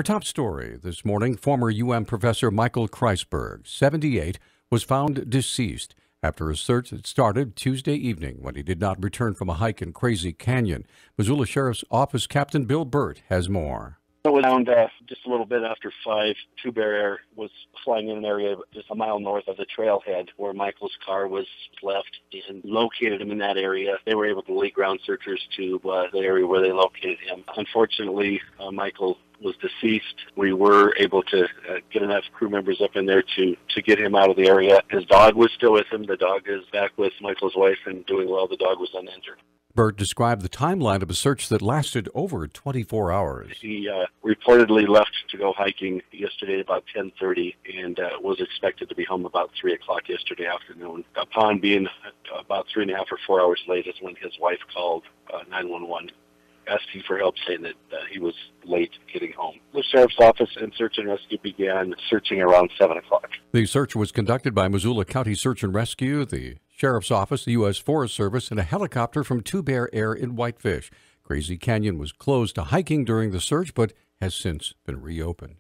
Our top story this morning, former professor Michael Kreisberg, 78, was found deceased after a search that started Tuesday evening when he did not return from a hike in Crazy Canyon. Missoula Sheriff's Office Captain Bill Burt has more. It was around just a little bit after 5. Two Bear Air was flying in an area just a mile north of the trailhead where Michael's car was left, and located him in that area. They were able to lead ground searchers to the area where they located him. Unfortunately, Michael was deceased. We were able to get enough crew members up in there to get him out of the area. His dog was still with him. The dog is back with Michael's wife and doing well. The dog was uninjured. Burt described the timeline of a search that lasted over 24 hours. He reportedly left to go hiking yesterday about 10:30 and was expected to be home about 3 o'clock yesterday afternoon. Upon being about 3.5 or 4 hours late is when his wife called 911. Asking for help, saying that he was late getting home. The Sheriff's Office and Search and Rescue began searching around 7 o'clock. The search was conducted by Missoula County Search and Rescue, the Sheriff's Office, the U.S. Forest Service, and a helicopter from Two Bear Air in Whitefish. Crazy Canyon was closed to hiking during the search, but has since been reopened.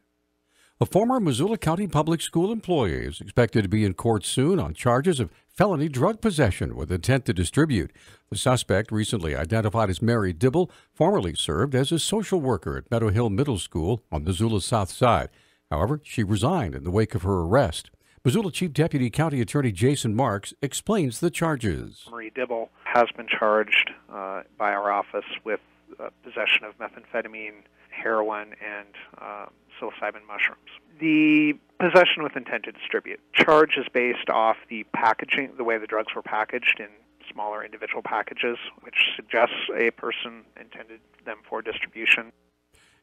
A former Missoula County Public School employee is expected to be in court soon on charges of felony drug possession with intent to distribute. The suspect, recently identified as Mary Dibble, formerly served as a social worker at Meadow Hill Middle School on Missoula's south side. However, she resigned in the wake of her arrest. Missoula Chief Deputy County Attorney Jason Marks explains the charges. Mary Dibble has been charged by our office with possession of methamphetamine, heroin, and psilocybin mushrooms. The possession with intent to distribute charge is based off the packaging, the way the drugs were packaged in smaller individual packages, which suggests a person intended them for distribution.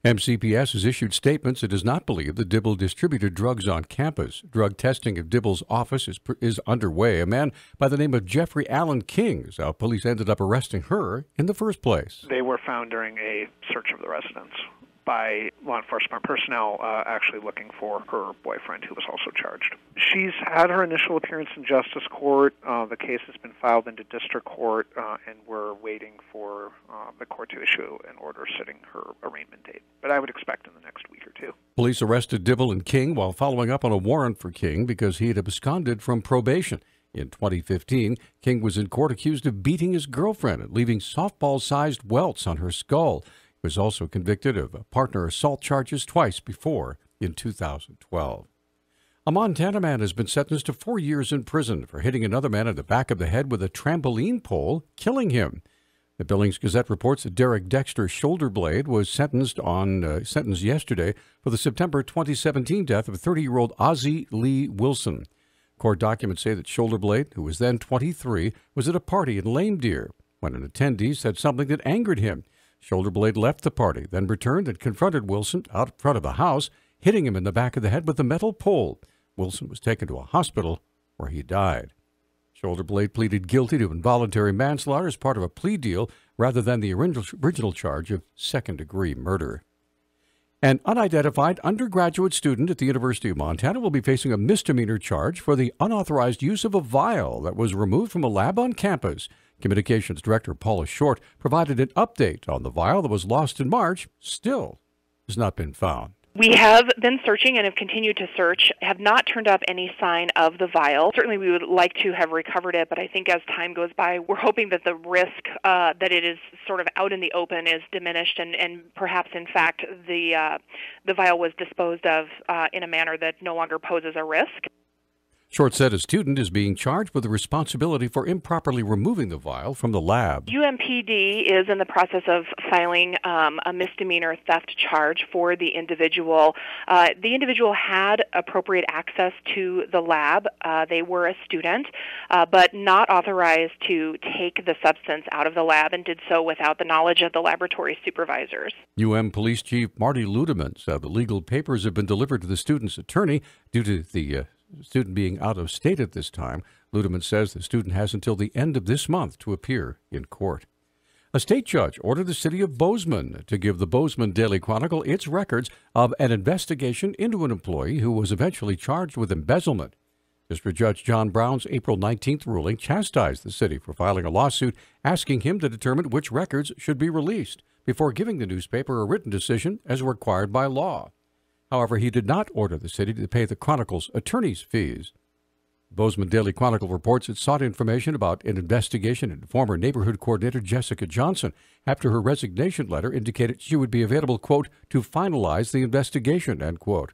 MCPS has issued statements it does not believe that Dibble distributed drugs on campus. Drug testing of Dibble's office is underway. A man by the name of Jeffrey Allen King is how police ended up arresting her in the first place. They were found during a search of the residence by law enforcement personnel actually looking for her boyfriend, who was also charged. She's had her initial appearance in justice court. The case has been filed into district court, and we're waiting for the court to issue an order setting her arraignment date. But I would expect in the next week or two. Police arrested Dibble and King while following up on a warrant for King because he had absconded from probation. In 2015, King was in court accused of beating his girlfriend and leaving softball-sized welts on her skull. He was also convicted of partner assault charges twice before in 2012. A Montana man has been sentenced to 4 years in prison for hitting another man in the back of the head with a trampoline pole, killing him. The Billings Gazette reports that Derek Dexter Shoulderblade was sentenced yesterday for the September 2017 death of 30-year-old Ozzie Lee Wilson. Court documents say that Shoulderblade, who was then 23, was at a party in Lame Deer when an attendee said something that angered him. Shoulderblade left the party, then returned and confronted Wilson out front of the house, hitting him in the back of the head with a metal pole. Wilson was taken to a hospital where he died. Shoulderblade pleaded guilty to involuntary manslaughter as part of a plea deal rather than the original charge of second-degree murder. An unidentified undergraduate student at the University of Montana will be facing a misdemeanor charge for the unauthorized use of a vial that was removed from a lab on campus. Communications Director Paula Short provided an update on the vial that was lost in March, still has not been found. We have been searching and have continued to search, have not turned up any sign of the vial. Certainly we would like to have recovered it, but I think as time goes by, we're hoping that the risk that it is sort of out in the open is diminished and perhaps, in fact, the vial was disposed of in a manner that no longer poses a risk. Short said a student is being charged with the responsibility for improperly removing the vial from the lab. UMPD is in the process of filing a misdemeanor theft charge for the individual. The individual had appropriate access to the lab. They were a student, but not authorized to take the substance out of the lab and did so without the knowledge of the laboratory supervisors. Police Chief Marty Ludeman said the legal papers have been delivered to the student's attorney due to the student being out of state at this time. Ludeman says the student has until the end of this month to appear in court. A state judge ordered the city of Bozeman to give the Bozeman Daily Chronicle its records of an investigation into an employee who was eventually charged with embezzlement. District Judge John Brown's April 19th ruling chastised the city for filing a lawsuit asking him to determine which records should be released before giving the newspaper a written decision as required by law. However, he did not order the city to pay the Chronicle's attorney's fees. The Bozeman Daily Chronicle reports it sought information about an investigation into former neighborhood coordinator Jessica Johnson after her resignation letter indicated she would be available, quote, to finalize the investigation, end quote.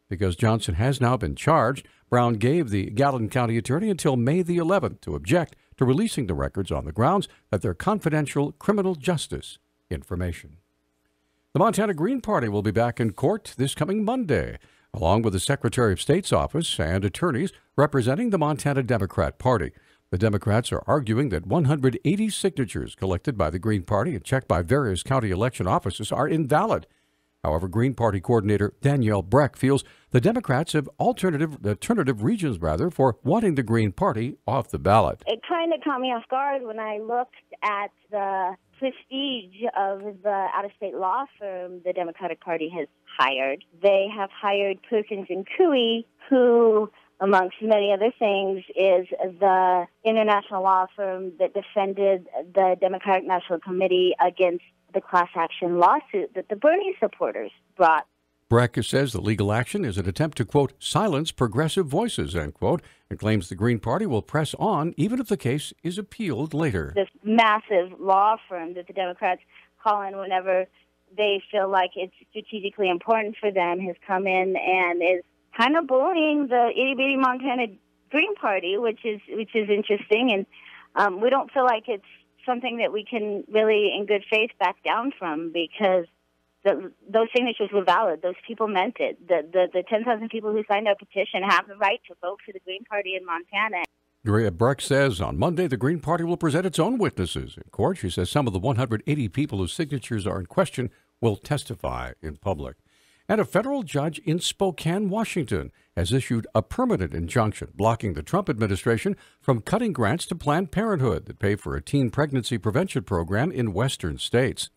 Because Johnson has now been charged, Brown gave the Gallatin County attorney until May the 11th to object to releasing the records on the grounds that they're confidential criminal justice information. The Montana Green Party will be back in court this coming Monday, along with the Secretary of State's office and attorneys representing the Montana Democrat Party. The Democrats are arguing that 180 signatures collected by the Green Party and checked by various county election offices are invalid. However, Green Party coordinator Danielle Breck feels the Democrats have alternative reasons for wanting the Green Party off the ballot. It kind of caught me off guard when I looked at the prestige of the out-of-state law firm the Democratic Party has hired. They have hired Perkins and Coie, who, amongst many other things, is the international law firm that defended the Democratic National Committee against the class action lawsuit that the Bernie supporters brought. Breck says the legal action is an attempt to, quote, silence progressive voices, end quote, and claims the Green Party will press on even if the case is appealed later. This massive law firm that the Democrats call in whenever they feel like it's strategically important for them has come in and is kind of bullying the itty-bitty Montana Green Party, which is interesting. And we don't feel like it's something that we can really, in good faith, back down from, because those signatures were valid. Those people meant it. The 10,000 people who signed our petition have the right to vote for the Green Party in Montana. Breck says on Monday the Green Party will present its own witnesses in court. She says some of the 180 people whose signatures are in question will testify in public. And a federal judge in Spokane, Washington, has issued a permanent injunction blocking the Trump administration from cutting grants to Planned Parenthood that pay for a teen pregnancy prevention program in western states.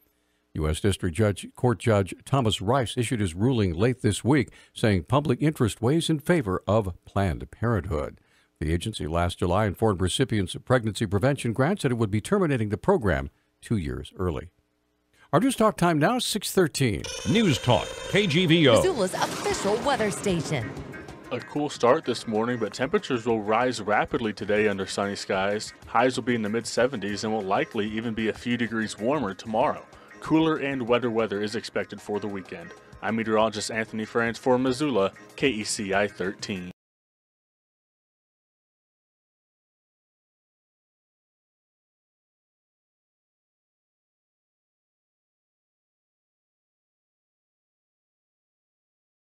U.S. District Court Judge Thomas Rice issued his ruling late this week, saying public interest weighs in favor of Planned Parenthood. The agency last July informed recipients of pregnancy prevention grants that it would be terminating the program 2 years early. Our Newstalk time now, 6:13. Newstalk, KGVO. Missoula's official weather station. A cool start this morning, but temperatures will rise rapidly today under sunny skies. Highs will be in the mid-70s and will likely even be a few degrees warmer tomorrow. Cooler and wetter weather is expected for the weekend. I'm meteorologist Anthony Franz for Missoula, KECI 13.